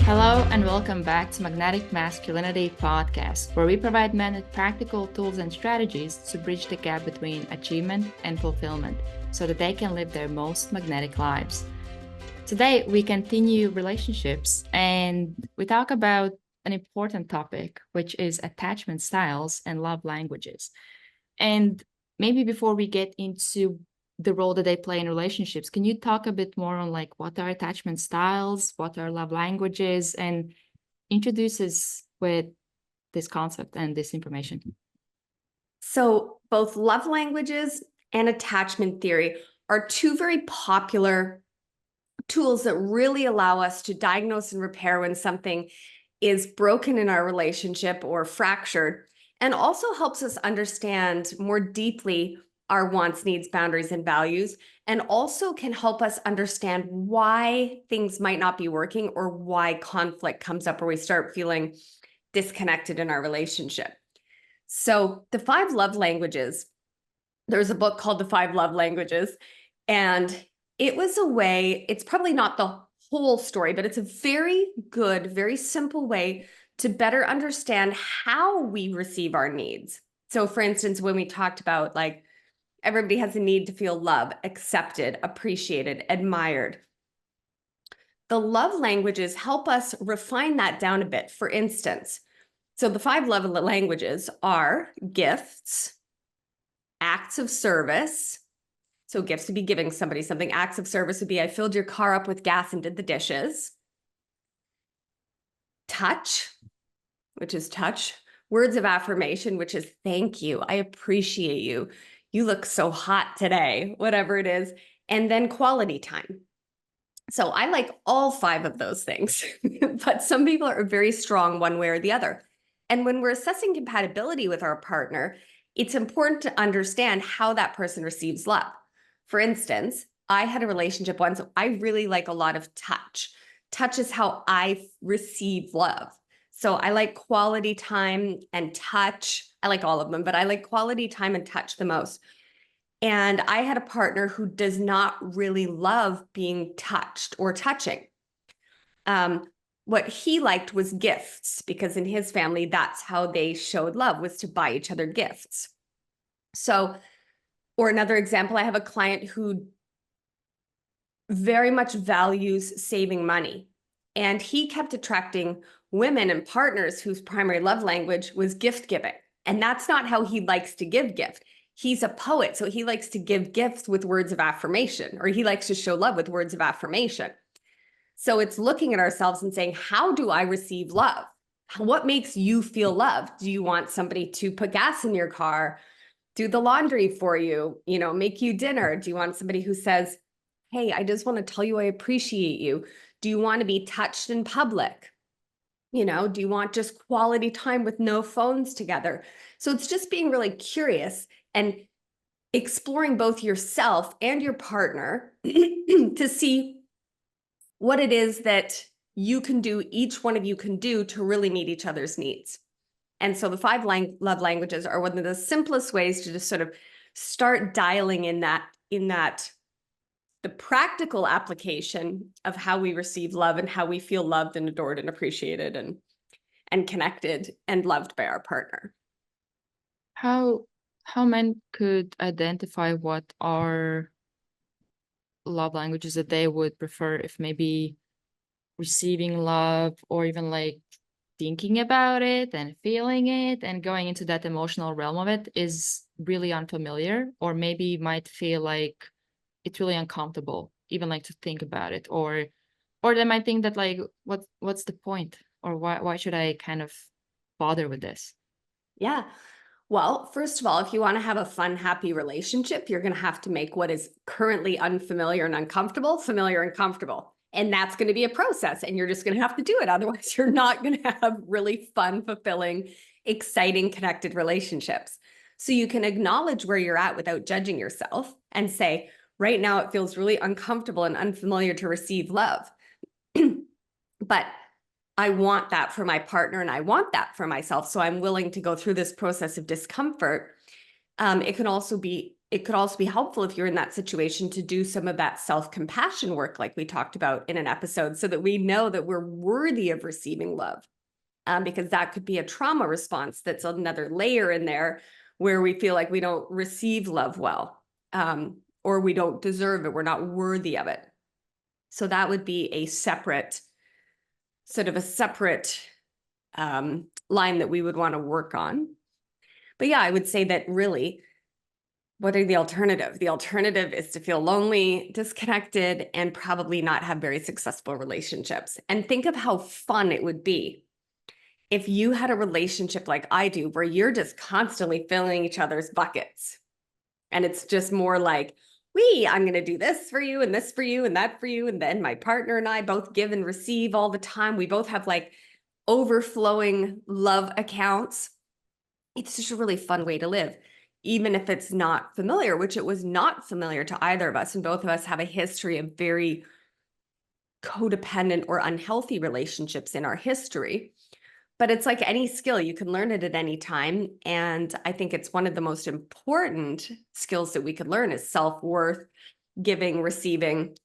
Hello and welcome back to Magnetic Masculinity Podcast, where we provide men with practical tools and strategies to bridge the gap between achievement and fulfillment so that they can live their most magnetic lives. Today, we continue relationships and we talk about an important topic, which is attachment styles and love languages. And maybe before we get into the role that they play in relationships, can you talk a bit more on like what are attachment styles, what are love languages, and introduce us with this concept and this information? So both love languages and attachment theory are two very popular tools that really allow us to diagnose and repair when something is broken in our relationship or fractured, and also helps us understand more deeply our wants, needs, boundaries, and values, and also can help us understand why things might not be working or why conflict comes up or we start feeling disconnected in our relationship. So the 5 love languages, there's a book called The 5 Love Languages, and it was a way, it's probably not the whole story, but it's a very good, very simple way to better understand how we receive our needs. So for instance, when we talked about like everybody has a need to feel loved, accepted, appreciated, admired, the love languages help us refine that down a bit. For instance, so the 5 love languages are gifts, acts of service. So gifts would be giving somebody something. Acts of service would be, I filled your car up with gas and did the dishes. Touch, which is touch. Words of affirmation, which is thank you, I appreciate you. You look so hot today, whatever it is. And then quality time. So I like all 5 of those things, but some people are very strong one way or the other. And when we're assessing compatibility with our partner, it's important to understand how that person receives love. For instance, I had a relationship once, I really like a lot of touch. Touch is how I receive love. So I like quality time and touch. I like all of them, but I like quality time and touch the most. And I had a partner who does not really love being touched or touching. What he liked was gifts, because in his family, that's how they showed love, was to buy each other gifts. So, or another example, I have a client who very much values saving money. And he kept attracting women and partners whose primary love language was gift giving. And that's not how he likes to give gift. He's a poet, so he likes to give gifts with words of affirmation, or he likes to show love with words of affirmation. So it's looking at ourselves and saying, how do I receive love? What makes you feel loved? Do you want somebody to put gas in your car, do the laundry for you, make you dinner? Do you want somebody who says, hey, I just want to tell you I appreciate you? Do you want to be touched in public? Do you want just quality time with no phones together? So it's just being really curious and exploring both yourself and your partner to see what it is that you can do, each one of you can do to really meet each other's needs. And so the 5 love languages are one of the simplest ways to just sort of start dialing in that the practical application of how we receive love and how we feel loved and adored and appreciated and connected and loved by our partner. How men could identify what are love languages that they would prefer, if maybe receiving love or even like thinking about it and feeling it and going into that emotional realm of it is really unfamiliar, or maybe might feel like it's really uncomfortable even like to think about it, or they might think that like what's the point, or why should I kind of bother with this? Yeah. Well, first of all, if you want to have a fun, happy relationship, you're going to have to make what is currently unfamiliar and uncomfortable familiar and comfortable. And that's going to be a process, and you're just going to have to do it. Otherwise, you're not going to have really fun, fulfilling, exciting, connected relationships. So you can acknowledge where you're at without judging yourself and say, right now, it feels really uncomfortable and unfamiliar to receive love. But I want that for my partner and I want that for myself. So I'm willing to go through this process of discomfort. It can also be it could also be helpful if you're in that situation to do some of that self-compassion work, like we talked about in an episode, so that we know that we're worthy of receiving love. Because that could be a trauma response. That's another layer in there where we feel like we don't receive love well, or we don't deserve it. We're not worthy of it. So that would be a separate line that we would want to work on. But yeah, I would say that really, what are the alternative? The alternative is to feel lonely, disconnected, and probably not have very successful relationships. And think of how fun it would be if you had a relationship like I do, where you're just constantly filling each other's buckets. And it's just more like, I'm going to do this for you and this for you and that for you. And then my partner and I both give and receive all the time. We both have like overflowing love accounts. It's just a really fun way to live, even if it's not familiar, which it was not familiar to either of us. And both of us have a history of very codependent or unhealthy relationships in our history. But it's like any skill, you can learn it at any time. And I think it's one of the most important skills that we could learn is self-worth, giving, receiving.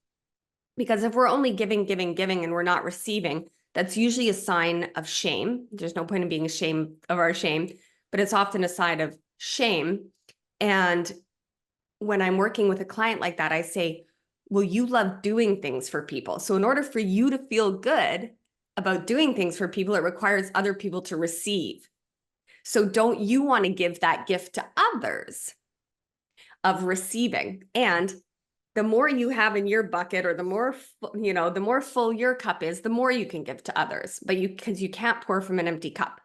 Because if we're only giving, and we're not receiving, that's usually a sign of shame. There's no point in being ashamed of our shame, but it's often a sign of shame. And when I'm working with a client like that, I say, well, you love doing things for people. So in order for you to feel good about doing things for people, it requires other people to receive. So don't you want to give that gift to others of receiving? And the more you have in your bucket, or the more, the more full your cup is, the more you can give to others, because you can't pour from an empty cup.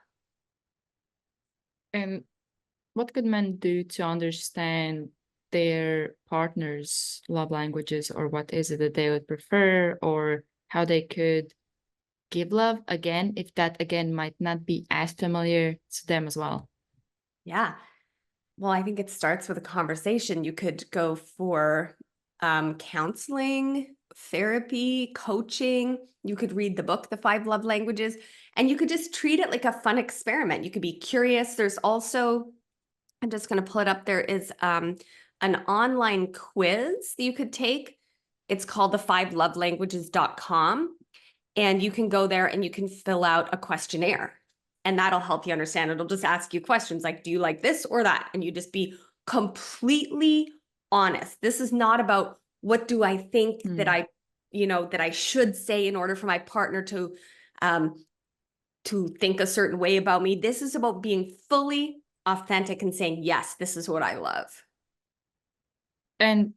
And what could men do to understand their partner's love languages, or what is it that they would prefer, or how they could give love again, if that again might not be as familiar to them as well? Yeah. Well, I think it starts with a conversation. You could go for counseling, therapy, coaching. You could read the book, The 5 Love Languages, and you could just treat it like a fun experiment. You could be curious. There's also, I'm just going to pull it up. There is an online quiz that you could take. It's called the 5lovelanguages.com. And you can go there and you can fill out a questionnaire. And that'll help you understand. It'll just ask you questions like, do you like this or that? And you just be completely honest. This is not about what do I think that I should say in order for my partner to think a certain way about me. This is about being fully authentic and saying, yes, this is what I love. And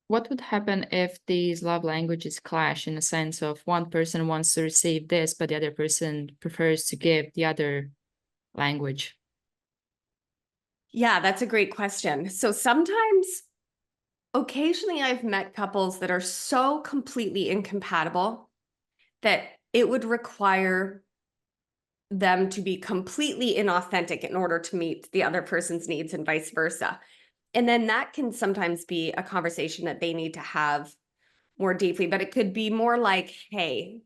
what would happen if these love languages clash, in the sense of one person wants to receive this, but the other person prefers to give the other language? Yeah, that's a great question. So occasionally I've met couples that are so completely incompatible that it would require them to be completely inauthentic in order to meet the other person's needs, and vice versa. And then that can sometimes be a conversation that they need to have more deeply, but it could be more like, hey,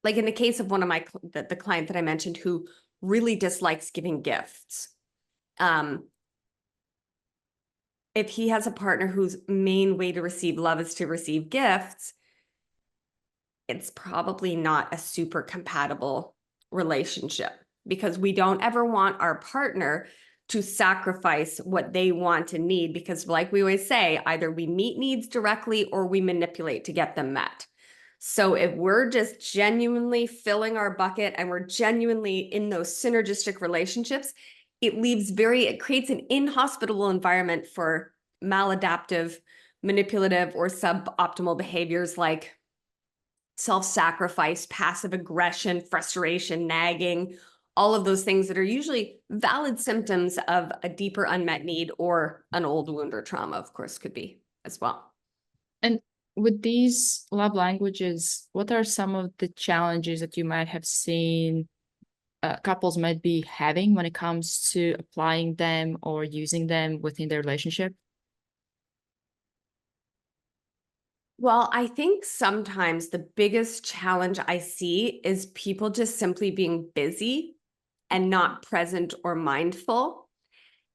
like in the case of one of the client that I mentioned who really dislikes giving gifts. If he has a partner whose main way to receive love is to receive gifts, it's probably not a super compatible relationship, because we don't ever want our partner to sacrifice what they want and need, because like we always say, either we meet needs directly or we manipulate to get them met. So if we're just genuinely filling our bucket and we're genuinely in those synergistic relationships, it creates an inhospitable environment for maladaptive, manipulative, or suboptimal behaviors like self-sacrifice, passive aggression, frustration, nagging, all of those things that are usually valid symptoms of a deeper unmet need, or an old wound or trauma, of course, could be as well. And with these love languages, what are some of the challenges that you might have seen couples might be having when it comes to applying them or using them within their relationship? Well, I think sometimes the biggest challenge I see is people just simply being busy and not present or mindful,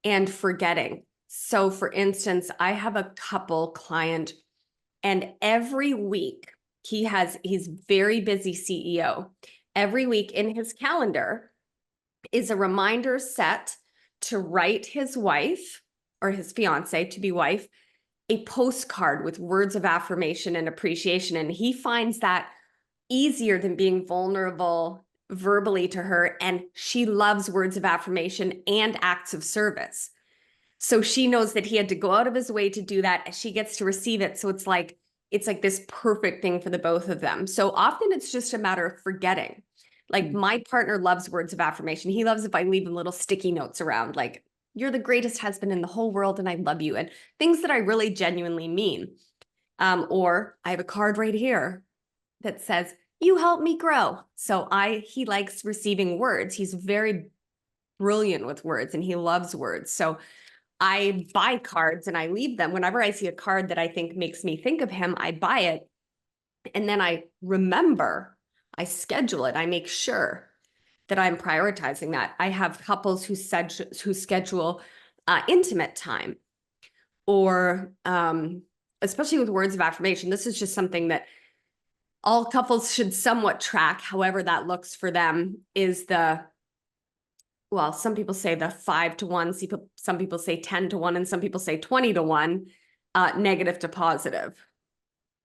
and forgetting. So for instance, I have a couple client, and every week he's very busy CEO. Every week in his calendar is a reminder set to write his wife or his fiance to be wife a postcard with words of affirmation and appreciation. And he finds that easier than being vulnerable verbally to her. And she loves words of affirmation and acts of service. So she knows that he had to go out of his way to do that, and she gets to receive it. So it's like this perfect thing for the both of them. So often it's just a matter of forgetting. Like my partner loves words of affirmation. He loves if I leave him little sticky notes around, like, you're the greatest husband in the whole world and I love you, and things that I really genuinely mean. Or I have a card right here that says, you help me grow. So he likes receiving words. He's very brilliant with words and he loves words. So I buy cards and I leave them. Whenever I see a card that I think makes me think of him, I buy it. And then I remember, I schedule it. I make sure that I'm prioritizing that. I have couples who schedule intimate time, or especially with words of affirmation. This is just something that all couples should somewhat track, however that looks for them, is some people say the 5-to-1, some people say 10-to-1, and some people say 20-to-1, negative to positive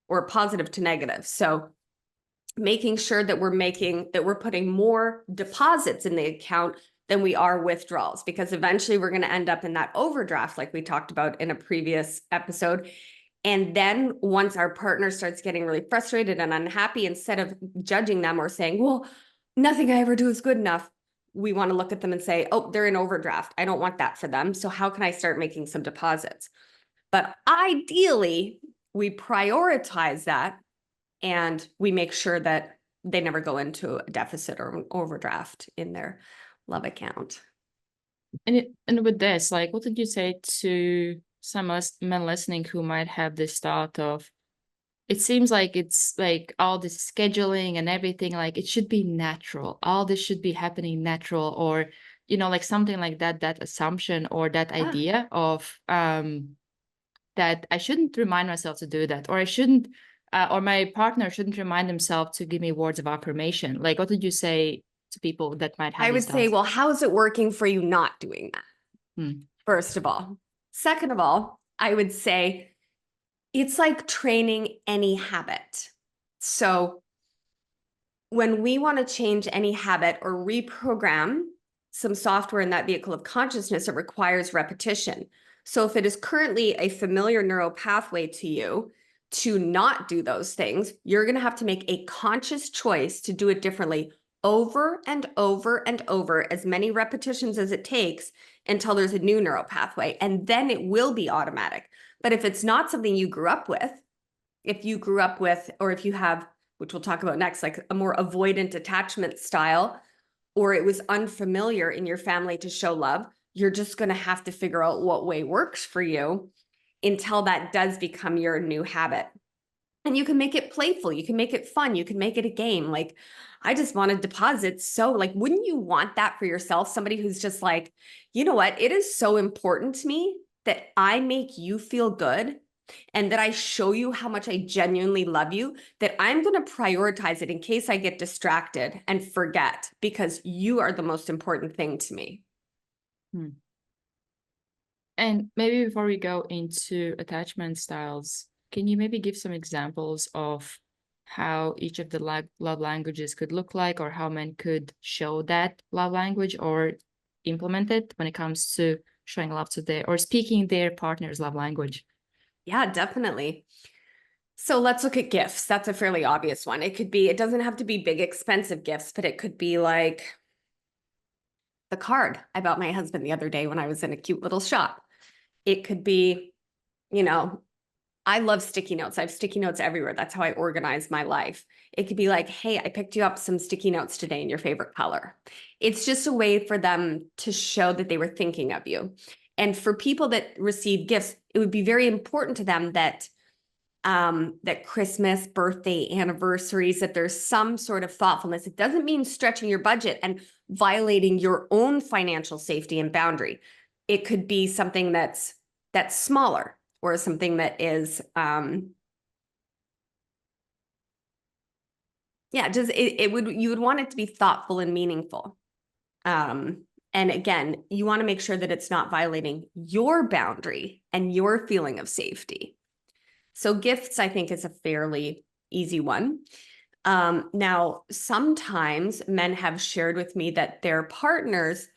or positive to negative. So making sure that we're putting more deposits in the account than we are withdrawals, because eventually we're going to end up in that overdraft, like we talked about in a previous episode. And then once our partner starts getting really frustrated and unhappy, instead of judging them or saying, well, nothing I ever do is good enough, we want to look at them and say, oh, they're in overdraft. I don't want that for them. So how can I start making some deposits? But ideally, we prioritize that and we make sure that they never go into a deficit or overdraft in their love account. And with this, like, what did you say to some men listening who might have this thought of, it seems like it's like all this scheduling and everything, like it should be natural. All this should be happening natural, or, like something like that, that assumption or that idea of that I shouldn't remind myself to do that, or I shouldn't, or my partner shouldn't remind himself to give me words of affirmation. Like, what did you say to people that might have I would these say, thoughts? well, how's it working for you not doing that? First of all. Second of all, I would say it's like training any habit. So when we want to change any habit or reprogram some software in that vehicle of consciousness, it requires repetition. So if it is currently a familiar neural pathway to you to not do those things, you're going to have to make a conscious choice to do it differently over and over and over, as many repetitions as it takes until there's a new neural pathway. And then it will be automatic. But if it's not something you grew up with, or if you have, which we'll talk about next, like a more avoidant attachment style, or it was unfamiliar in your family to show love, you're just going to have to figure out what way works for you until that does become your new habit. And you can make it playful. You can make it fun. You can make it a game. Like, I just want to deposit. So like, wouldn't you want that for yourself? Somebody who's just like, you know what? It is so important to me that I make you feel good and that I show you how much I genuinely love you, that I'm going to prioritize it in case I get distracted and forget, because you are the most important thing to me. And maybe before we go into attachment styles, can you maybe give some examples of how each of the love languages could look like, or how men could show that love language or implement it when it comes to showing love to their, or speaking their partner's love language? Yeah, definitely. So let's look at gifts. That's a fairly obvious one. It doesn't have to be big, expensive gifts, but it could be like the card I bought my husband the other day when I was in a cute little shop. It could be, I love sticky notes. I have sticky notes everywhere. That's how I organize my life. It could be like, hey, I picked you up some sticky notes today in your favorite color. It's just a way for them to show that they were thinking of you. And for people that receive gifts, it would be very important to them that Christmas, birthday, anniversaries, that there's some sort of thoughtfulness. It doesn't mean stretching your budget and violating your own financial safety and boundary. It could be something that's that's smaller, or something that is, you would want it to be thoughtful and meaningful. And again, you want to make sure that it's not violating your boundary and your feeling of safety. So gifts, I think, is a fairly easy one. Now, sometimes men have shared with me that their partners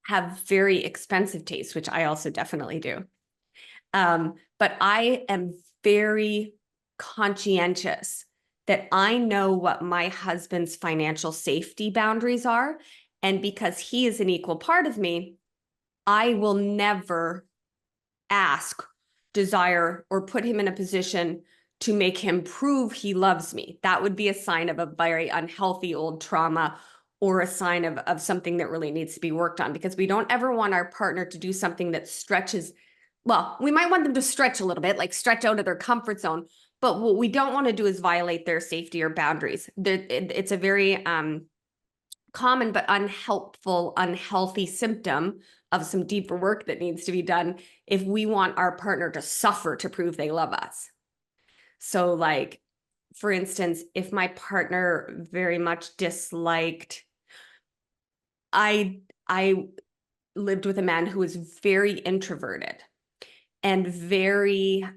have very expensive tastes, which I also definitely do. But I am very conscientious that I know what my husband's financial safety boundaries are. And because he is an equal part of me, I will never ask, desire, or put him in a position to make him prove he loves me. That would be a sign of a very unhealthy old trauma, or a sign of something that really needs to be worked on, because we don't ever want our partner to do something that stretches. Well, we might want them to stretch a little bit, like stretch out of their comfort zone. But what we don't want to do is violate their safety or boundaries. It's a very common but unhelpful, unhealthy symptom of some deeper work that needs to be done if we want our partner to suffer to prove they love us. So, like, for instance, if my partner very much disliked, I lived with a man who was very introverted and very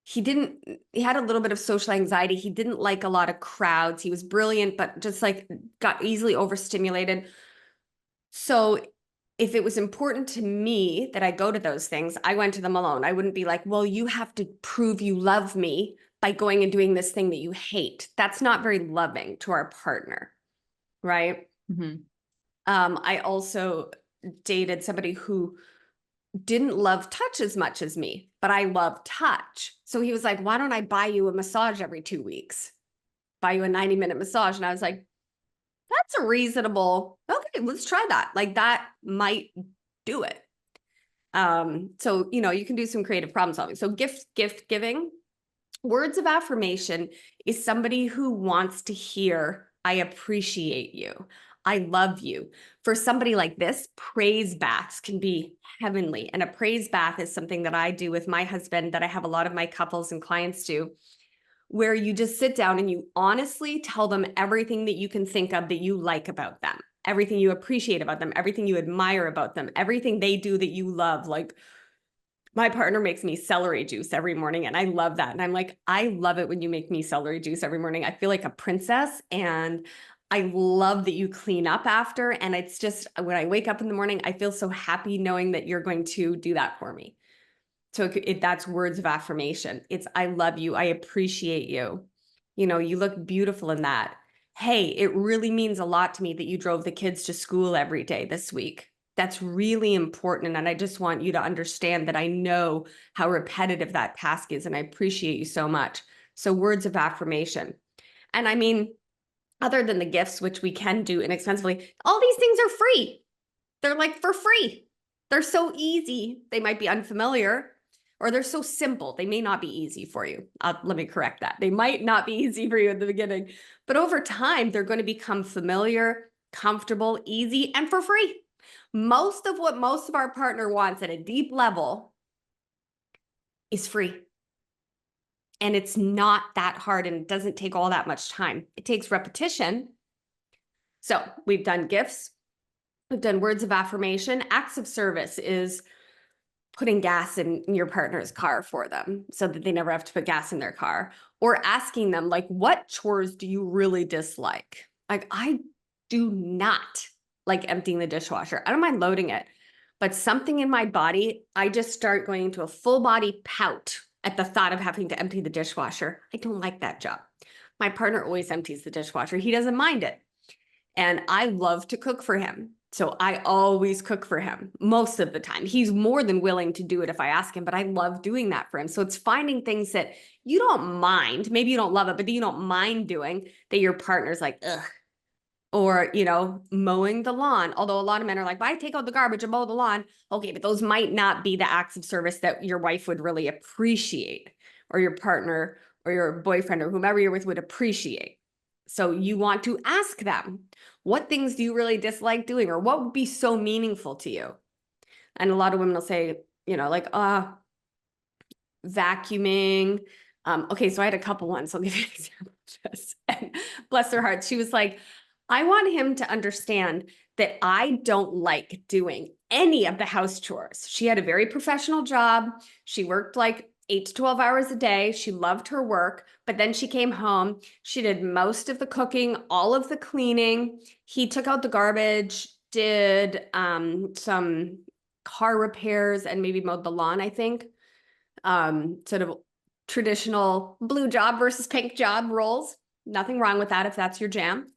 he had a little bit of social anxiety. He didn't like a lot of crowds. He was brilliant, but just like got easily overstimulated. So if it was important to me that I go to those things, I went to them alone. I wouldn't be like, well, you have to prove you love me by going and doing this thing that you hate. That's not very loving to our partner, right? Mm-hmm. I also dated somebody who didn't love touch as much as me, but I love touch. So he was like, why don't I buy you a massage every 2 weeks? Buy you a 90-minute massage. And I was like, that's a reasonable, okay, let's try that. Like, that might do it. So, you can do some creative problem solving. So gift giving. Words of affirmation is somebody who wants to hear, I appreciate you, I love you. For somebody like this, praise baths can be heavenly. And a praise bath is something that I do with my husband, that I have a lot of my couples and clients do, where you just sit down and you honestly tell them everything that you can think of that you like about them, everything you appreciate about them, everything you admire about them, everything they do that you love. Like, my partner makes me celery juice every morning, and I love that. And I'm like, I love it when you make me celery juice every morning. I feel like a princess, and I love that you clean up after. And it's just, when I wake up in the morning, I feel so happy knowing that you're going to do that for me. So that's words of affirmation. It's, I love you. I appreciate you. You look beautiful in that. Hey, it really means a lot to me that you drove the kids to school every day this week. That's really important. And I just want you to understand that I know how repetitive that task is, and I appreciate you so much. So words of affirmation. And I mean, other than the gifts, which we can do inexpensively, all these things are free. They're like for free. They're so easy. They might be unfamiliar, or they're so simple. They may not be easy for you. Let me correct that. They might not be easy for you at the beginning, but over time, they're going to become familiar, comfortable, easy, and for free. Most of what most of our partner wants at a deep level is free. And it's not that hard, and it doesn't take all that much time. It takes repetition. So we've done gifts. We've done words of affirmation. Acts of service is putting gas in your partner's car for them so that they never have to put gas in their car, or asking them, like, what chores do you really dislike? Like, I do not like emptying the dishwasher. I don't mind loading it, but something in my body, I just start going into a full body pout at the thought of having to empty the dishwasher. I don't like that job. My partner always empties the dishwasher. He doesn't mind it. And I love to cook for him. So I always cook for him most of the time. He's more than willing to do it if I ask him, but I love doing that for him. So it's finding things that you don't mind. Maybe you don't love it, but you don't mind doing, that your partner's like, ugh. Or, mowing the lawn. Although a lot of men are like, well, I take out the garbage and mow the lawn. Okay, but those might not be the acts of service that your wife would really appreciate, or your partner or your boyfriend or whomever you're with would appreciate. So you want to ask them, what things do you really dislike doing, or what would be so meaningful to you? And a lot of women will say, like vacuuming. Okay, so I had a couple ones. I'll give you an example of this. And bless her heart, she was like, I want him to understand that I don't like doing any of the house chores. She had a very professional job. She worked like 8 to 12 hours a day. She loved her work, but then she came home. She did most of the cooking, all of the cleaning. He took out the garbage, did some car repairs, and maybe mowed the lawn, I think. Sort of traditional blue job versus pink job roles. Nothing wrong with that if that's your jam.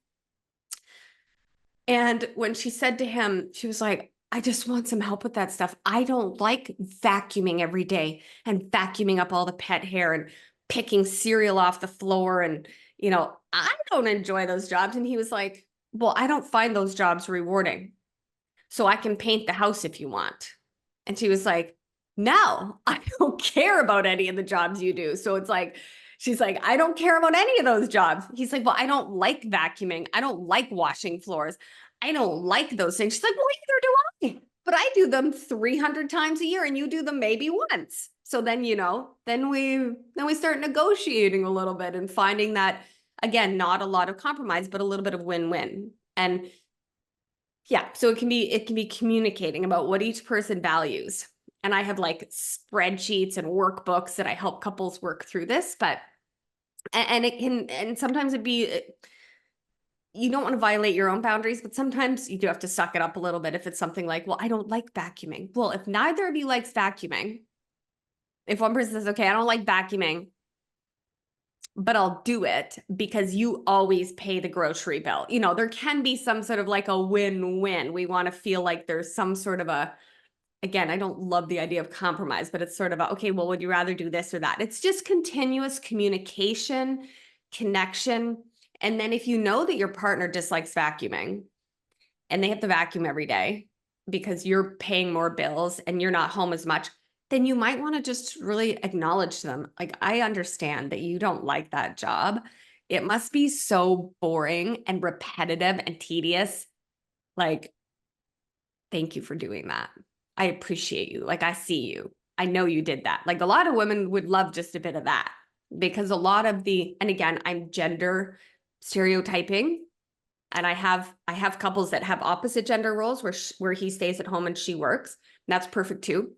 And when she said to him, she was like, I just want some help with that stuff. I don't like vacuuming every day and vacuuming up all the pet hair and picking cereal off the floor. And, I don't enjoy those jobs. And he was like, well, I don't find those jobs rewarding. So I can paint the house if you want. And she was like, no, I don't care about any of the jobs you do. So it's like, she's like, I don't care about any of those jobs. He's like, well, I don't like vacuuming. I don't like washing floors. I don't like those things. She's like, well, neither do I. But I do them 300 times a year and you do them maybe once. So then, then we start negotiating a little bit and finding that, again, not a lot of compromise, but a little bit of win-win. And yeah, so it can be communicating about what each person values. And I have like spreadsheets and workbooks that I help couples work through this, but and sometimes you don't want to violate your own boundaries, but sometimes you do have to suck it up a little bit if it's something like, well, I don't like vacuuming. Well, if neither of you likes vacuuming, if one person says, okay, I don't like vacuuming, but I'll do it because you always pay the grocery bill. There can be some sort of like a win-win. We want to feel like there's some sort of again, I don't love the idea of compromise, but it's sort of okay, well, would you rather do this or that? It's just continuous communication, connection. And then if you know that your partner dislikes vacuuming and they have to vacuum every day because you're paying more bills and you're not home as much, then you might want to just really acknowledge to them, like, I understand that you don't like that job. It must be so boring and repetitive and tedious. Like, thank you for doing that. I appreciate you. Like, I see you. I know you did that. Like, a lot of women would love just a bit of that because a lot of and again, I'm gender stereotyping. And I have couples that have opposite gender roles where he stays at home and she works. That's perfect too.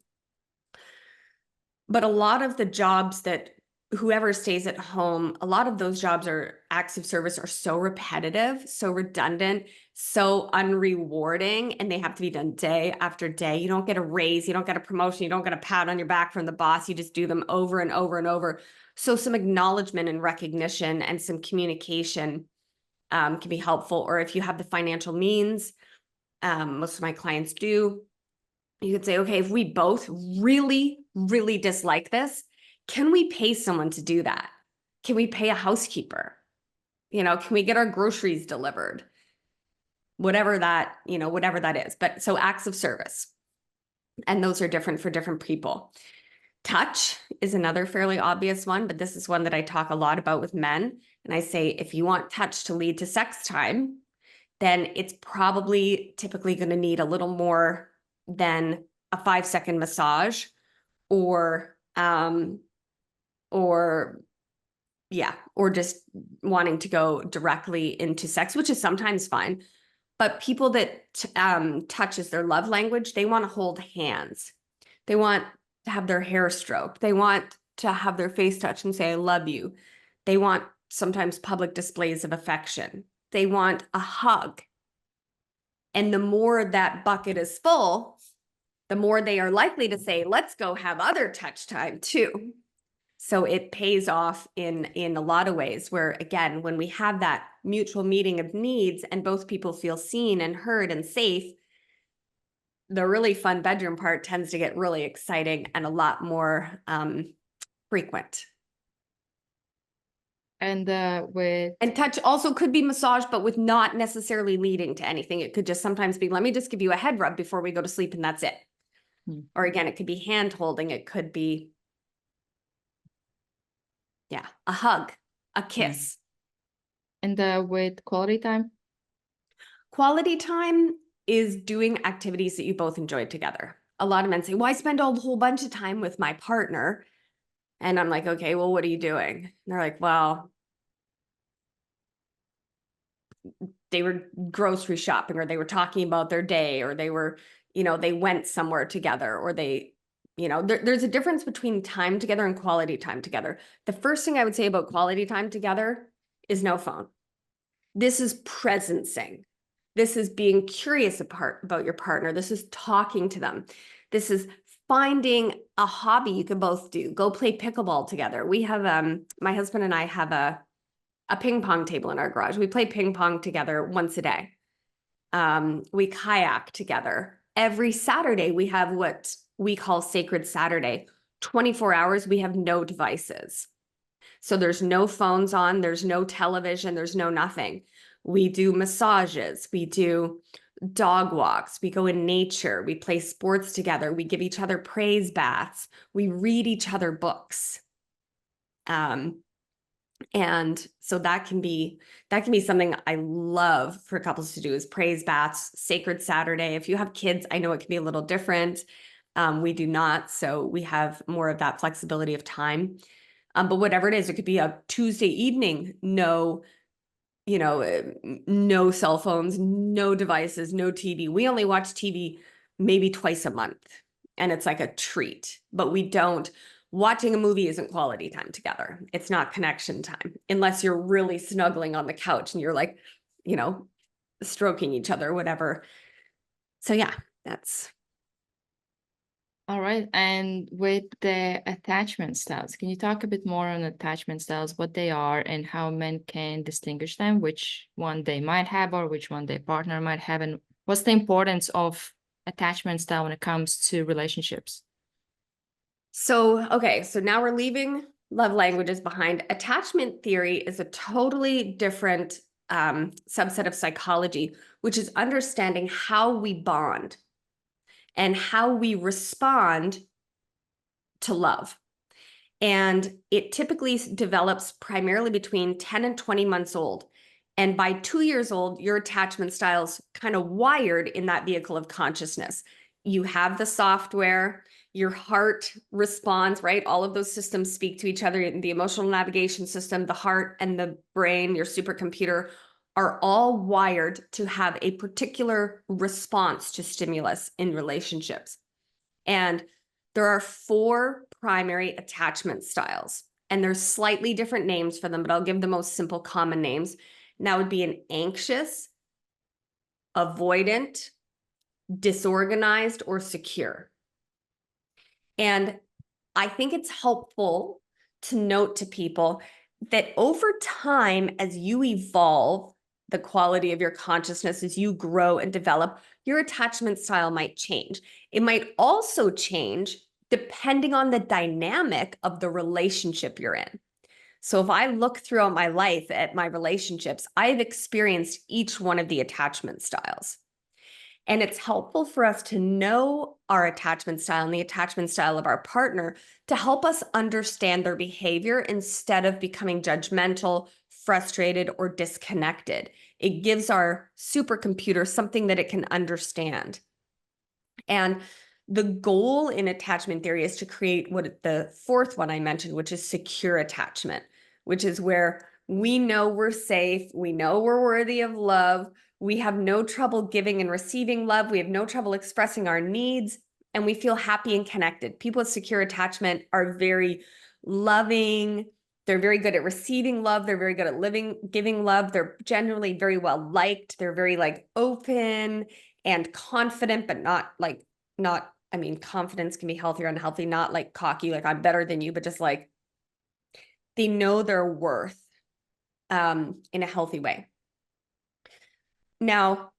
But a lot of the jobs that whoever stays at home, a lot of those jobs are acts of service are so repetitive, so redundant, so unrewarding, and they have to be done day after day. You don't get a raise, you don't get a promotion, you don't get a pat on your back from the boss. You just do them over and over and over. So some acknowledgement and recognition and some communication can be helpful. Or if you have the financial means, most of my clients do, you could say, okay, if we both really, really dislike this, can we pay someone to do that? Can we pay a housekeeper? Can we get our groceries delivered? Whatever that is. But so acts of service. And those are different for different people. Touch is another fairly obvious one, but this is one that I talk a lot about with men. And I say, if you want touch to lead to sex time, then it's probably typically going to need a little more than a 5-second massage or just wanting to go directly into sex, which is sometimes fine. But people that touch is their love language, they want to hold hands. They want to have their hair stroked. They want to have their face touched and say, I love you. They want sometimes public displays of affection. They want a hug. And the more that bucket is full, the more they are likely to say, let's go have other touch time too. So it pays off in a lot of ways where, again, when we have that mutual meeting of needs and both people feel seen and heard and safe, the really fun bedroom part tends to get really exciting and a lot more frequent. And touch also could be massage, but with not necessarily leading to anything. It could just sometimes be, let me just give you a head rub before we go to sleep and that's it. Or again, it could be hand holding. It could be, a hug, a kiss. And with quality time? Quality time is doing activities that you both enjoy together. a lot of men say, well, I spend a whole bunch of time with my partner. And I'm like, okay, well, what are you doing? And they're like, well, they were grocery shopping, or they were talking about their day, or they were, they went somewhere together, or they, there's a difference between time together and quality time together. The first thing I would say about quality time together is no phone. This is presencing. This is being curious about your partner. This is talking to them. This is finding a hobby you can both do. Go play pickleball together. We have, my husband and I have a ping pong table in our garage. We play ping pong together once a day. We kayak together. Every Saturday, we have what we call Sacred Saturday. 24 hours, we have no devices. So there's no phones on, there's no television, there's no nothing. We do massages, we do dog walks, we go in nature, we play sports together, we give each other praise baths, we read each other books. And so that can be something I love for couples to do, is praise baths, Sacred Saturday. If you have kids, I know it can be a little different. We do not, so we have more of that flexibility of time. But whatever it is, it could be a Tuesday evening, no cell phones, no devices, no TV. We only watch TV maybe twice a month, and it's like a treat, but watching a movie isn't quality time together. It's not connection time, unless you're really snuggling on the couch and you're like, stroking each other, whatever. So yeah, that's. All right. And with the attachment styles, can you talk a bit more on attachment styles, what they are and how men can distinguish them, which one they might have or which one their partner might have, and what's the importance of attachment style when it comes to relationships? So now we're leaving love languages behind. Attachment theory is a totally different subset of psychology, which is understanding how we bond and how we respond to love. And it typically develops primarily between 10 and 20 months old. And by 2 years old, your attachment style's kind of wired in that vehicle of consciousness. You have the software, your heart responds, right? All of those systems speak to each other. The emotional navigation system, the heart and the brain, your supercomputer, are all wired to have a particular response to stimulus in relationships. And there are 4 primary attachment styles, and there's slightly different names for them, but I'll give the most simple common names. And that would be an anxious, avoidant, disorganized, or secure. And I think it's helpful to note to people that over time, as you evolve the quality of your consciousness, as you grow and develop, your attachment style might change. It might also change depending on the dynamic of the relationship you're in. So if I look throughout my life at my relationships, I've experienced each one of the attachment styles. And it's helpful for us to know our attachment style and the attachment style of our partner to help us understand their behavior instead of becoming judgmental, frustrated, or disconnected. It gives our supercomputer something that it can understand. And the goal in attachment theory is to create what the 4th one I mentioned, which is secure attachment, which is where we know we're safe, we know we're worthy of love, we have no trouble giving and receiving love, we have no trouble expressing our needs, and we feel happy and connected. People with secure attachment are very loving, they're very good at receiving love, they're very good at giving love, they're generally very well liked, they're very open and confident, but confidence can be healthy or unhealthy, not cocky, I'm better than you, but just they know their worth in a healthy way. Now,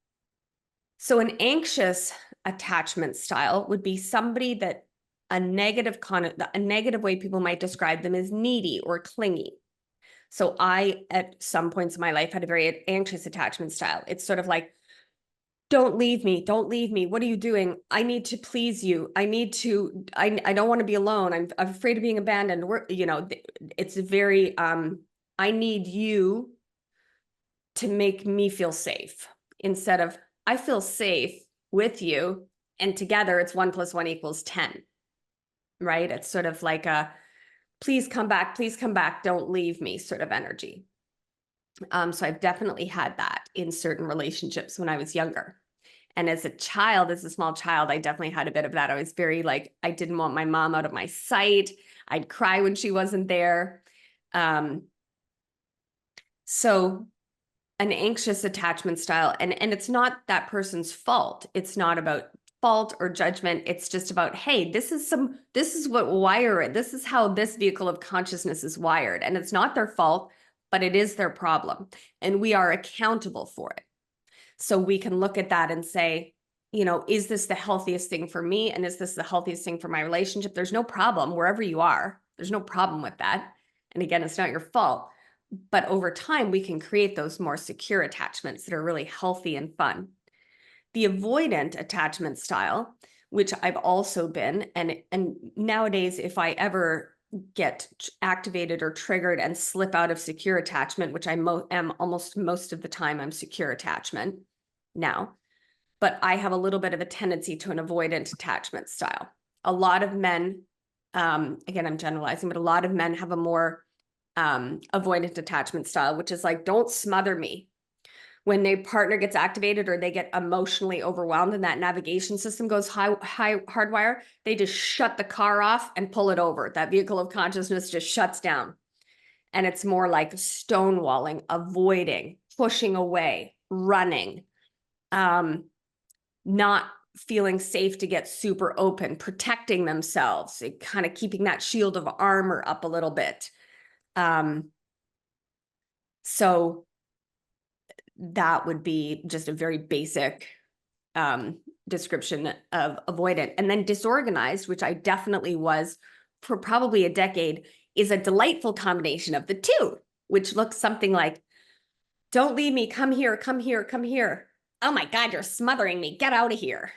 so an anxious attachment style would be somebody that a negative way people might describe them is needy or clingy. So I, at some points in my life, had a very anxious attachment style. It's sort of like, don't leave me. Don't leave me. What are you doing? I need to please you. I don't want to be alone. I'm afraid of being abandoned. It's very, I need you to make me feel safe, instead of I feel safe with you And together it's 1 + 1 = 10, right? It's sort of like a, please come back, don't leave me sort of energy. So I've definitely had that in certain relationships when I was younger. And as a child, as a small child, I definitely had a bit of that. I was very like, I didn't want my mom out of my sight. I'd cry when she wasn't there. So an anxious attachment style, and it's not that person's fault. It's not about fault or judgment. It's just about, hey, this is what wire it. This is how this vehicle of consciousness is wired. And it's not their fault, but it is their problem. And we are accountable for it. So we can look at that and say, you know, is this the healthiest thing for me? And is this the healthiest thing for my relationship? There's no problem wherever you are. There's no problem with that. And again, it's not your fault. But over time, we can create those more secure attachments that are really healthy and fun. The avoidant attachment style, which I've also been, and nowadays, if I ever get activated or triggered and slip out of secure attachment, which I am almost most of the time, I'm secure attachment now, but I have a little bit of a tendency to an avoidant attachment style. A lot of men, again, I'm generalizing, but a lot of men have a more avoidant attachment style, which is like, don't smother me. When their partner gets activated or they get emotionally overwhelmed and that navigation system goes high hardwire, they just shut the car off and pull it over. That vehicle of consciousness just shuts down. And it's more like stonewalling, avoiding, pushing away, running, not feeling safe to get super open, protecting themselves, kind of keeping that shield of armor up a little bit. So that would be just a very basic description of avoidant. And then disorganized, which I definitely was for probably a decade, is a delightful combination of the two, which looks something like, don't leave me, come here, come here, come here. Oh my God, you're smothering me, get out of here.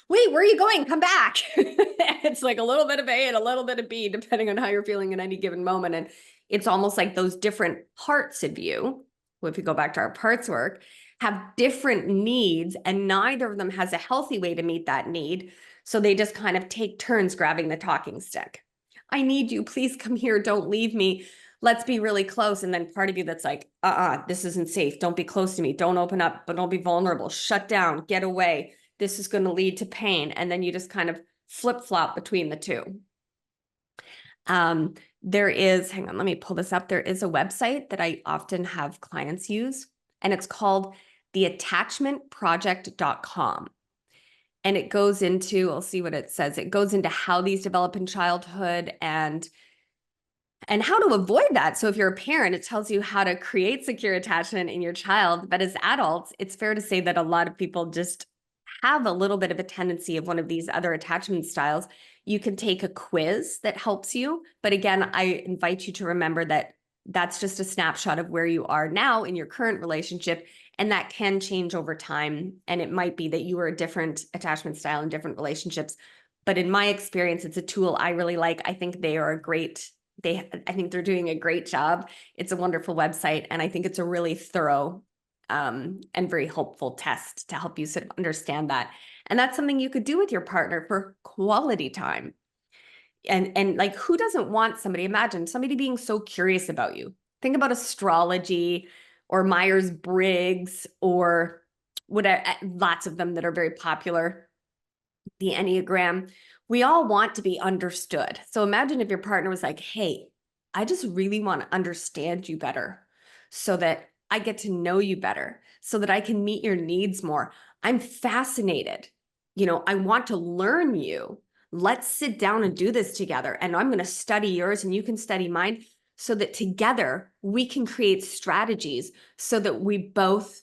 Wait, where are you going? Come back. It's like a little bit of A and a little bit of B, depending on how you're feeling in any given moment. And it's almost like those different parts of you, if you go back to our parts work, have different needs, and neither of them has a healthy way to meet that need. So they just kind of take turns grabbing the talking stick. I need you. Please come here. Don't leave me. Let's be really close. And then part of you that's like, this isn't safe. Don't be close to me. Don't open up, but don't be vulnerable. Shut down. Get away. This is going to lead to pain. And then you just kind of flip-flop between the two. There is, hang on, let me pull this up. There is a website that I often have clients use, and it's called theattachmentproject.com. And it goes into, I'll see what it says. It goes into how these develop in childhood and how to avoid that. So if you're a parent, it tells you how to create secure attachment in your child. But as adults, it's fair to say that a lot of people just have a little bit of a tendency of one of these other attachment styles. You can take a quiz that helps you. But again, I invite you to remember that that's just a snapshot of where you are now in your current relationship. And that can change over time. And it might be that you are a different attachment style in different relationships. But in my experience, it's a tool I really like. I think they are I think they're doing a great job. It's a wonderful website. And I think it's a really thorough and very helpful test to help you sort of understand that. And that's something you could do with your partner for quality time. And like, who doesn't want somebody, imagine somebody being so curious about you. Think about astrology or Myers-Briggs or whatever, lots of them that are very popular, the Enneagram. We all want to be understood. So imagine if your partner was like, hey, I just really want to understand you better so that I get to know you better, so that I can meet your needs more. I'm fascinated. You know, I want to learn you. Let's sit down and do this together. And I'm going to study yours and you can study mine, so that together we can create strategies so that we both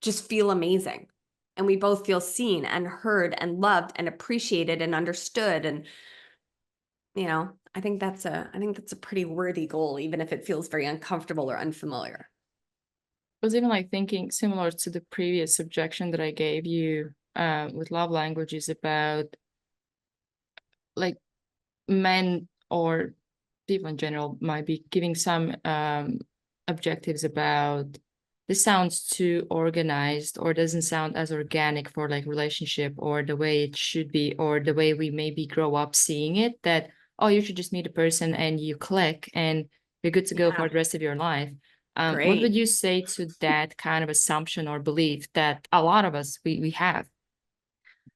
just feel amazing. And we both feel seen and heard and loved and appreciated and understood. And, you know, I think that's a pretty worthy goal, even if it feels very uncomfortable or unfamiliar. I was even like thinking similar to the previous subjection that I gave you with love languages about like men or people in general might be giving some objectives about this sounds too organized or doesn't sound as organic for like relationship or the way it should be or the way we maybe grow up seeing it, that, oh, you should just meet a person and you click and you're good to go for Yeah, the rest of your life. What would great. you say to that kind of assumption or belief that a lot of us we have?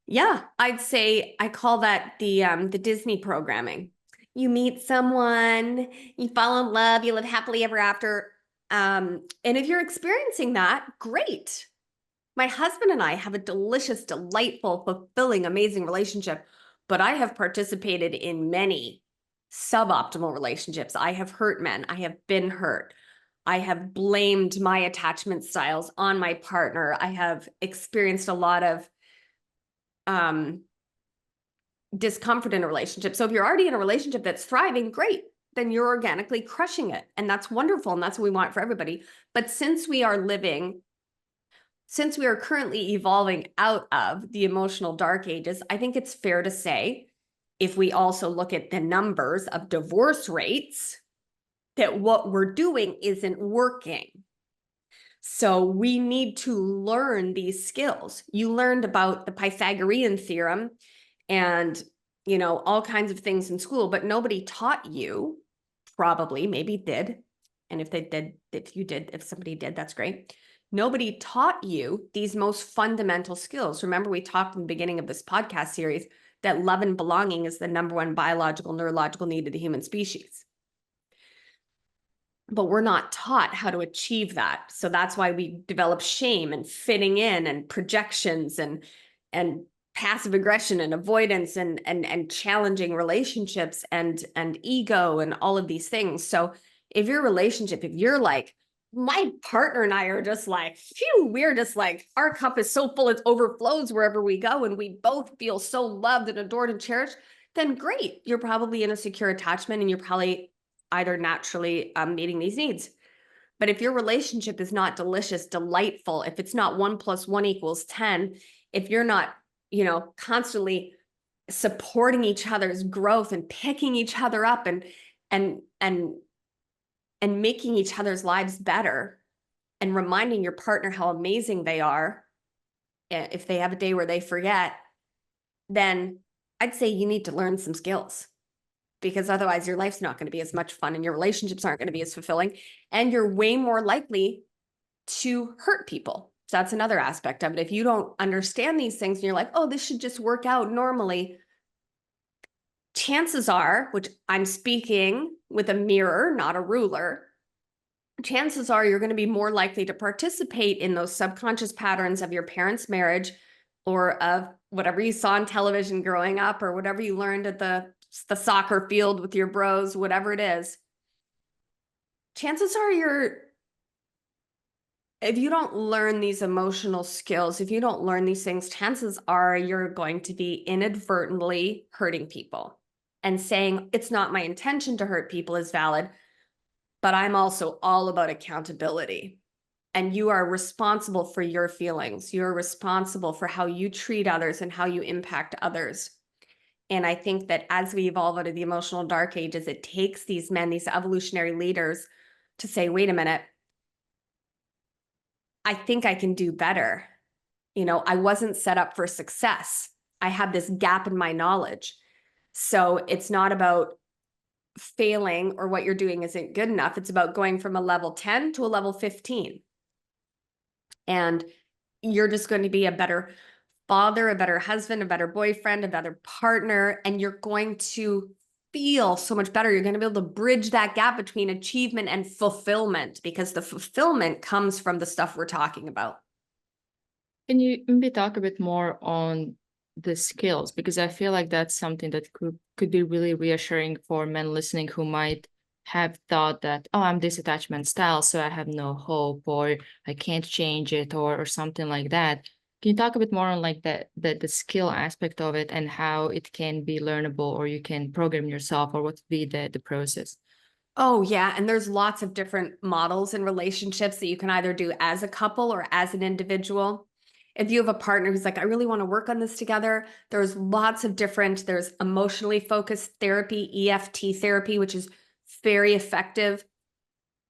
Yeah, I'd say I call that the Disney programming. You meet someone, you fall in love, you live happily ever after. And if you're experiencing that, great. My husband and I have a delicious, delightful, fulfilling, amazing relationship, but I have participated in many suboptimal relationships. I have hurt men. I have been hurt. I have blamed my attachment styles on my partner. I have experienced a lot of discomfort in a relationship. So if you're already in a relationship that's thriving, great, then you're organically crushing it. And that's wonderful. And that's what we want for everybody. But since we are currently evolving out of the emotional dark ages, I think it's fair to say, if we also look at the numbers of divorce rates, that what we're doing isn't working. So we need to learn these skills. You learned about the Pythagorean theorem and, all kinds of things in school, but nobody taught you, probably, maybe did. And if somebody did, that's great. Nobody taught you these most fundamental skills. Remember, we talked in the beginning of this podcast series that love and belonging is the number one biological, neurological need of the human species. But we're not taught how to achieve that. So that's why we develop shame and fitting in and projections and passive aggression and avoidance and challenging relationships and ego and all of these things. So if you're like, my partner and I are just like, phew, we're just like, our cup is so full, it overflows wherever we go, and we both feel so loved and adored and cherished, then great. You're probably in a secure attachment and you're probably either naturally meeting these needs. But if your relationship is not delicious, delightful, if it's not 1 + 1 = 10, if you're not, constantly supporting each other's growth and picking each other up and making each other's lives better and reminding your partner how amazing they are, if they have a day where they forget, then I'd say you need to learn some skills, because otherwise your life's not going to be as much fun and your relationships aren't going to be as fulfilling, and you're way more likely to hurt people. So that's another aspect of it. If you don't understand these things and you're like, oh, this should just work out normally, chances are, which I'm speaking with a mirror, not a ruler, chances are you're going to be more likely to participate in those subconscious patterns of your parents' marriage or of whatever you saw on television growing up or whatever you learned at the soccer field with your bros, whatever it is. Chances are if you don't learn these emotional skills, if you don't learn these things, chances are you're going to be inadvertently hurting people. And saying it's not my intention to hurt people is valid, but I'm also all about accountability. And you are responsible for your feelings. You're responsible for how you treat others and how you impact others. And I think that as we evolve out of the emotional dark ages, it takes these men, these evolutionary leaders, to say, wait a minute, I think I can do better. I wasn't set up for success. I have this gap in my knowledge. So it's not about failing or what you're doing isn't good enough. It's about going from a level 10 to a level 15. And you're just going to be a better father, a better husband, a better boyfriend, a better partner, and you're going to feel so much better. You're going to be able to bridge that gap between achievement and fulfillment, because the fulfillment comes from the stuff we're talking about. Can you maybe talk a bit more on the skills? Because I feel like that's something that could be really reassuring for men listening who might have thought that, oh, I'm this attachment style, so I have no hope, or I can't change it, or something like that. Can you talk a bit more on like the skill aspect of it and how it can be learnable, or you can program yourself, or what would be the process? Oh, yeah. And there's lots of different models in relationships that you can either do as a couple or as an individual. If you have a partner who's like, I really want to work on this together, there's emotionally focused therapy, EFT therapy, which is very effective.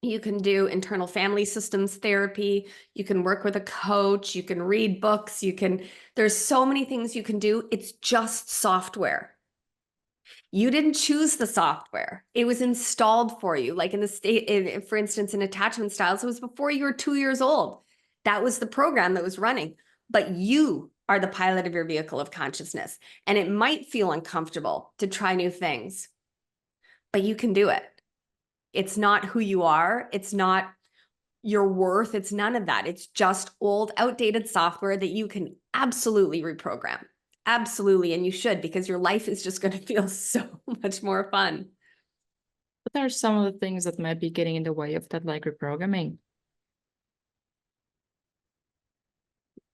You can do internal family systems therapy. You can work with a coach. You can read books. There's so many things you can do. It's just software. You didn't choose the software. It was installed for you. Like for instance, in attachment styles, it was before you were 2 years old. That was the program that was running, but you are the pilot of your vehicle of consciousness. And it might feel uncomfortable to try new things, but you can do it. It's not who you are. It's not your worth. It's none of that. It's just old, outdated software that you can absolutely reprogram. Absolutely. And you should, because your life is just going to feel so much more fun. What are some of the things that might be getting in the way of that, like reprogramming?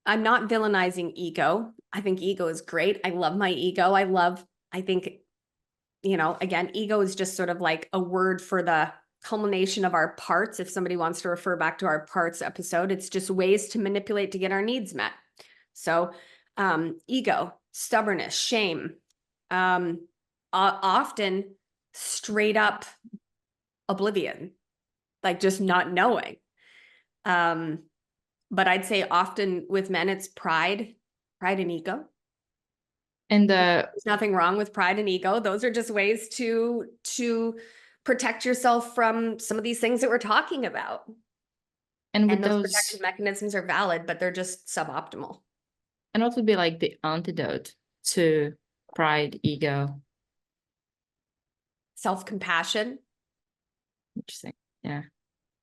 I'm not villainizing ego. I think ego is great. I love my ego. I think, again, ego is just sort of like a word for the culmination of our parts. If somebody wants to refer back to our parts episode, it's just ways to manipulate to get our needs met. So ego, stubbornness, shame, often straight up oblivion, like just not knowing. But I'd say often with men, it's pride and ego. And there's nothing wrong with pride and ego. Those are just ways to protect yourself from some of these things that we're talking about. with those protection mechanisms are valid, but they're just suboptimal. And what would be like the antidote to pride, ego? Self-compassion. Interesting. Yeah.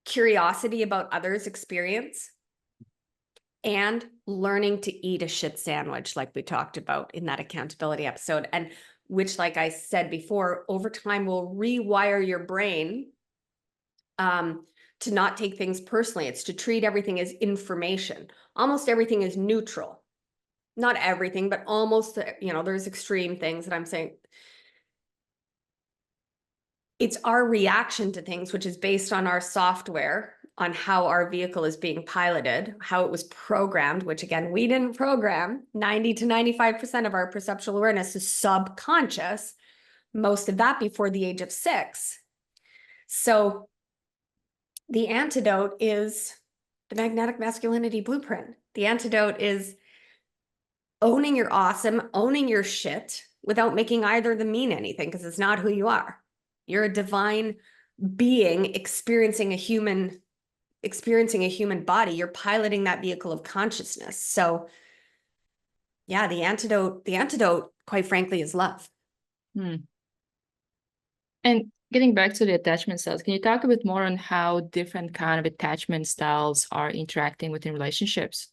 Curiosity about others' experience. And learning to eat a shit sandwich, like we talked about in that accountability episode. And which, like I said before, over time will rewire your brain to not take things personally. It's to treat everything as information. Almost everything is neutral. Not everything, but almost, there's extreme things that I'm saying. It's our reaction to things, which is based on our software, on how our vehicle is being piloted, how it was programmed, which again, we didn't program. 90 to 95% of our perceptual awareness is subconscious, most of that before the age of 6. So the antidote is the magnetic masculinity blueprint. The antidote is owning your awesome, owning your shit without making either of them mean anything, because it's not who you are. You're a divine being experiencing a human body. You're piloting that vehicle of consciousness. So yeah, the antidote, quite frankly, is love. And getting back to the attachment styles, can you talk a bit more on how different kind of attachment styles are interacting within relationships?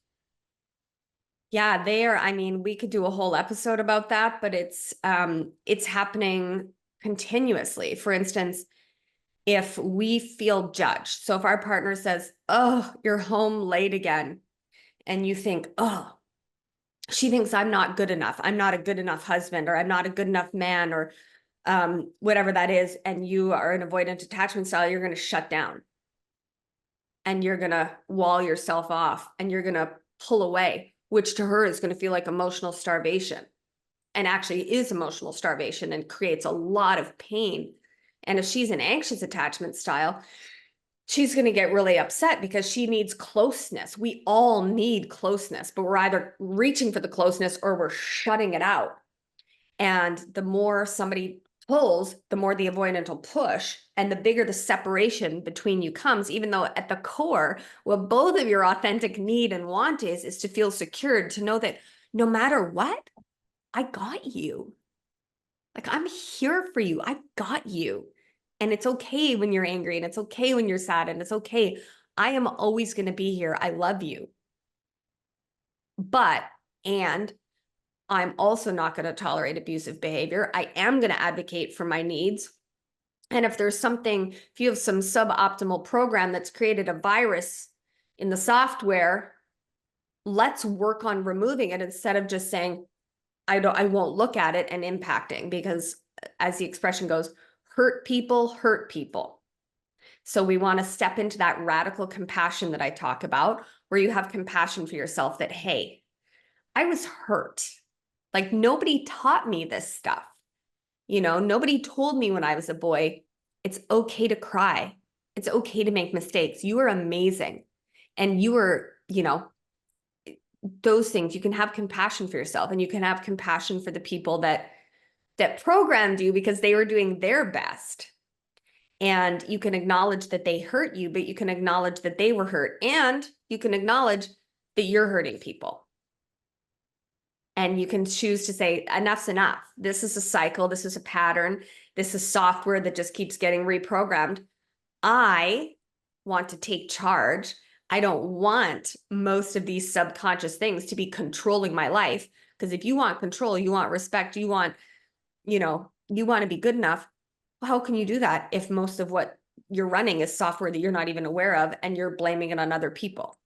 Yeah, we could do a whole episode about that, but it's happening continuously. For instance, if we feel judged, so if our partner says, "Oh, you're home late again," and you think, "Oh, she thinks I'm not good enough. I'm not a good enough husband, or I'm not a good enough man," or whatever that is, and you are an avoidant attachment style, you're going to shut down and you're going to wall yourself off and you're going to pull away, which to her is going to feel like emotional starvation, and actually is emotional starvation and creates a lot of pain. And if she's an anxious attachment style, she's going to get really upset because she needs closeness. We all need closeness, but we're either reaching for the closeness or we're shutting it out. And the more somebody pulls, the more the avoidant will push, and the bigger the separation between you comes, even though at the core, what both of your authentic need and want is to feel secured, to know that no matter what, I got you. Like, I'm here for you. I got you. And it's okay when you're angry, and it's okay when you're sad, and it's okay. I am always going to be here. I love you. And I'm also not going to tolerate abusive behavior. I am going to advocate for my needs. And if you have some suboptimal program that's created a virus in the software, let's work on removing it instead of just saying, I won't look at it and impacting, because as the expression goes, hurt people hurt people. So we want to step into that radical compassion that I talk about, where you have compassion for yourself that, hey, I was hurt. Like, nobody taught me this stuff. Nobody told me when I was a boy, it's okay to cry. It's okay to make mistakes. You are amazing. And you are, those things, you can have compassion for yourself, and you can have compassion for the people that programmed you because they were doing their best. And you can acknowledge that they hurt you, but you can acknowledge that they were hurt, and you can acknowledge that you're hurting people. And you can choose to say, enough's enough. This is a cycle. This is a pattern. This is software that just keeps getting reprogrammed. I want to take charge. I don't want most of these subconscious things to be controlling my life. Because if you want control, you want respect, you want to be good enough. How can you do that if most of what you're running is software that you're not even aware of, and you're blaming it on other people,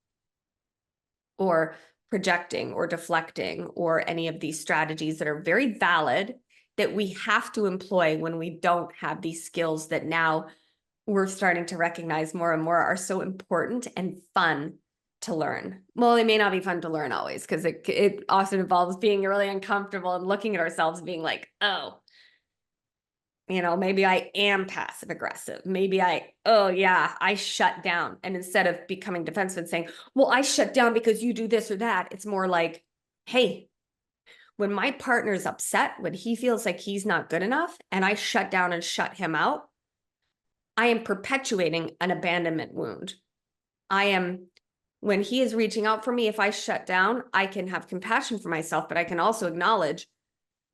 or projecting or deflecting, or any of these strategies that are very valid that we have to employ when we don't have these skills that now we're starting to recognize more and more are so important and fun to learn. Well, it may not be fun to learn always, because it often involves being really uncomfortable and looking at ourselves being like, oh, maybe I am passive aggressive. Maybe I shut down. And instead of becoming defensive and saying, well, I shut down because you do this or that, it's more like, hey, when my partner's upset, when he feels like he's not good enough, and I shut down and shut him out, I am perpetuating an abandonment wound. When he is reaching out for me, if I shut down, I can have compassion for myself, but I can also acknowledge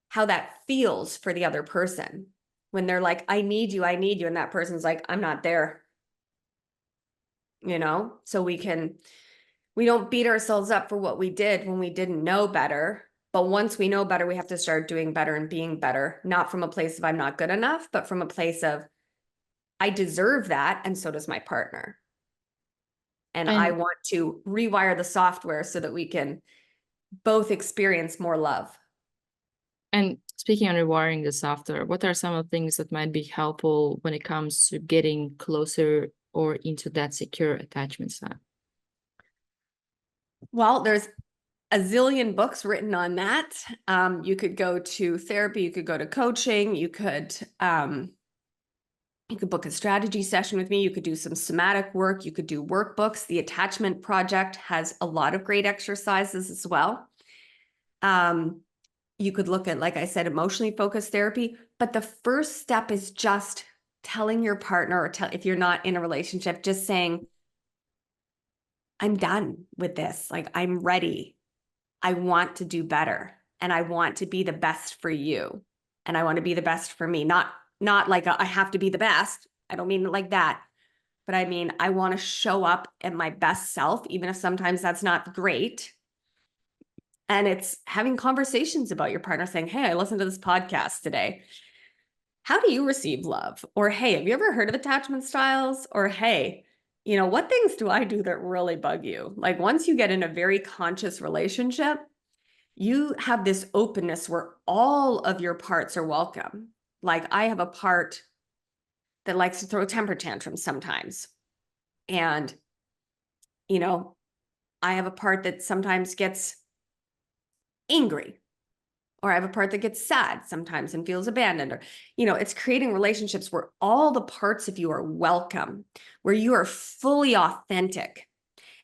how that feels for the other person. When they're like, I need you, and that person's like, I'm not there. So we don't beat ourselves up for what we did when we didn't know better. But once we know better, we have to start doing better and being better, not from a place of I'm not good enough, but from a place of I deserve that, and so does my partner. And I want to rewire the software so that we can both experience more love. And speaking on rewiring the software, what are some of the things that might be helpful when it comes to getting closer or into that secure attachment style? Well, there's a zillion books written on that. You could go to therapy, you could go to coaching, you could book a strategy session with me, you could do some somatic work, you could do workbooks. The Attachment Project has a lot of great exercises as well. You could look at, like I said, emotionally focused therapy, but the first step is just telling your partner, or if you're not in a relationship, just saying, I'm done with this. Like, I'm ready. I want to do better, and I want to be the best for you, and I want to be the best for me. Not like I have to be the best. I don't mean it like that, but I mean, I want to show up at my best self, even if sometimes that's not great. And it's having conversations about your partner, saying, hey, I listened to this podcast today. How do you receive love? Or, hey, have you ever heard of attachment styles? Or, hey, what things do I do that really bug you? Like, once you get in a very conscious relationship, you have this openness where all of your parts are welcome. Like, I have a part that likes to throw temper tantrums sometimes. And, I have a part that sometimes gets angry, or I have a part that gets sad sometimes and feels abandoned, or, it's creating relationships where all the parts of you are welcome, where you are fully authentic.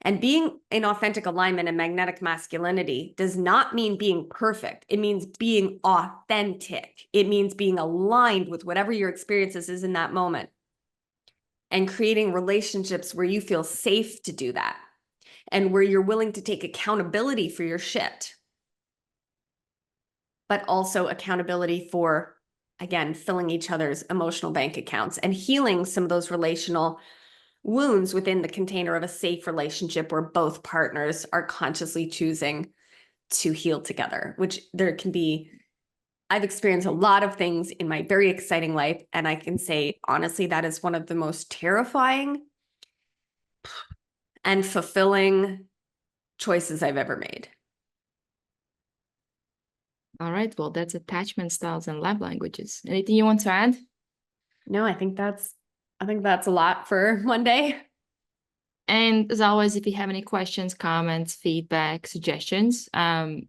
And being in authentic alignment and magnetic masculinity does not mean being perfect. It means being authentic. It means being aligned with whatever your experiences is in that moment, and creating relationships where you feel safe to do that, and where you're willing to take accountability for your shit, but also accountability for, again, filling each other's emotional bank accounts and healing some of those relational wounds within the container of a safe relationship where both partners are consciously choosing to heal together, which there can be. I've experienced a lot of things in my very exciting life, and I can say, honestly, that is one of the most terrifying and fulfilling choices I've ever made. All right, well, that's attachment styles and love languages. Anything you want to add? No, I think that's a lot for one day. And as always, if you have any questions, comments, feedback, suggestions,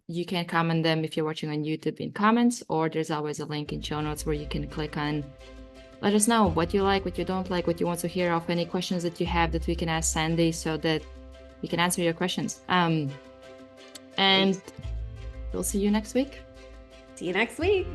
you can comment them if you're watching on YouTube in comments, or there's always a link in show notes where you can click on let us know what you like, what you don't like, what you want to hear of, any questions that you have that we can ask Sandy so that we can answer your questions. And we'll see you next week. See you next week.